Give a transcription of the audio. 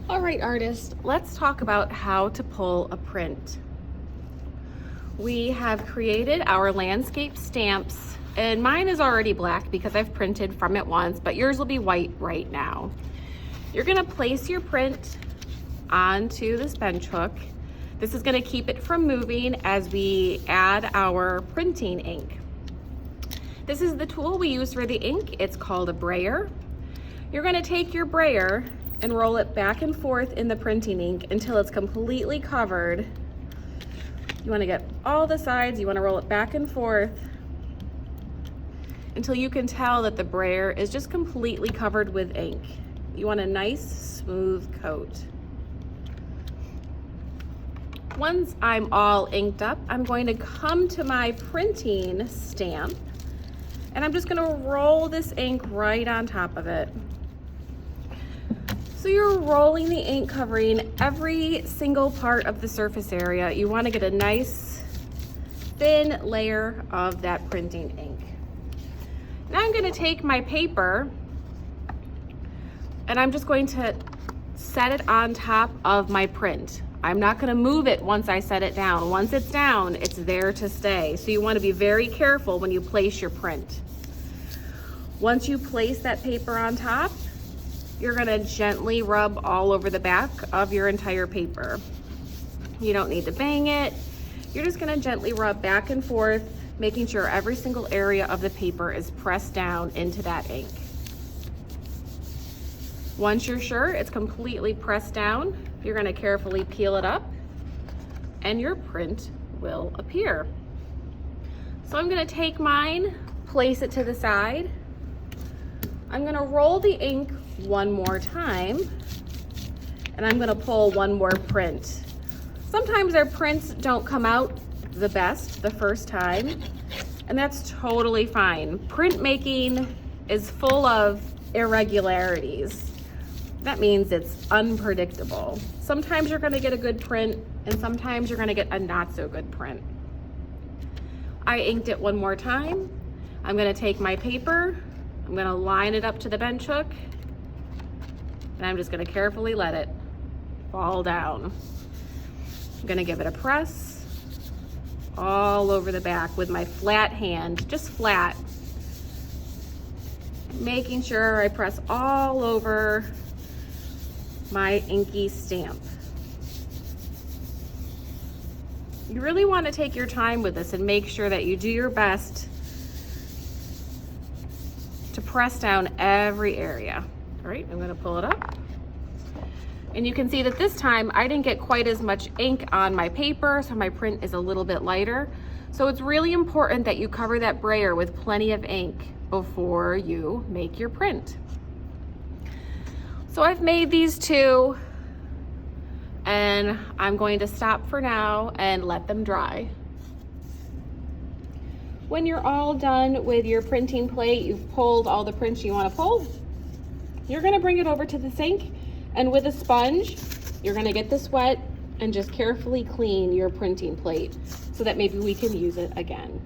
All right, artists, let's talk about how to pull a print. We have created our landscape stamps, and mine is already black because I've printed from it once, but yours will be white right now. You're gonna place your print onto this bench hook. This is gonna keep it from moving as we add our printing ink. This is the tool we use for the ink. It's called a brayer. You're gonna take your brayer and roll it back and forth in the printing ink until it's completely covered. You wanna get all the sides, you wanna roll it back and forth until you can tell that the brayer is just completely covered with ink. You want a nice, smooth coat. Once I'm all inked up, I'm going to come to my printing stamp and I'm just gonna roll this ink right on top of it. So you're rolling the ink covering every single part of the surface area. You want to get a nice thin layer of that printing ink. Now I'm going to take my paper and I'm just going to set it on top of my print. I'm not going to move it once I set it down. Once it's down, it's there to stay. So you want to be very careful when you place your print. Once you place that paper on top, you're gonna gently rub all over the back of your entire paper. You don't need to bang it. You're just gonna gently rub back and forth, making sure every single area of the paper is pressed down into that ink. Once you're sure it's completely pressed down, you're gonna carefully peel it up and your print will appear. So I'm gonna take mine, place it to the side. I'm gonna roll the ink one more time and I'm gonna pull one more print. Sometimes our prints don't come out the best the first time, and that's totally fine. Printmaking is full of irregularities. That means it's unpredictable. Sometimes you're gonna get a good print and sometimes you're gonna get a not so good print. I inked it one more time. I'm gonna take my paper, I'm gonna line it up to the bench hook, and I'm just gonna carefully let it fall down. I'm gonna give it a press all over the back with my flat hand, just flat. Making sure I press all over my inky stamp. You really wanna take your time with this and make sure that you do your best to press down every area. All right, I'm gonna pull it up. And you can see that this time I didn't get quite as much ink on my paper, so my print is a little bit lighter. So it's really important that you cover that brayer with plenty of ink before you make your print. So I've made these two and I'm going to stop for now and let them dry. When you're all done with your printing plate, you've pulled all the prints you wanna pull, you're gonna bring it over to the sink, and with a sponge, you're gonna get this wet and just carefully clean your printing plate so that maybe we can use it again.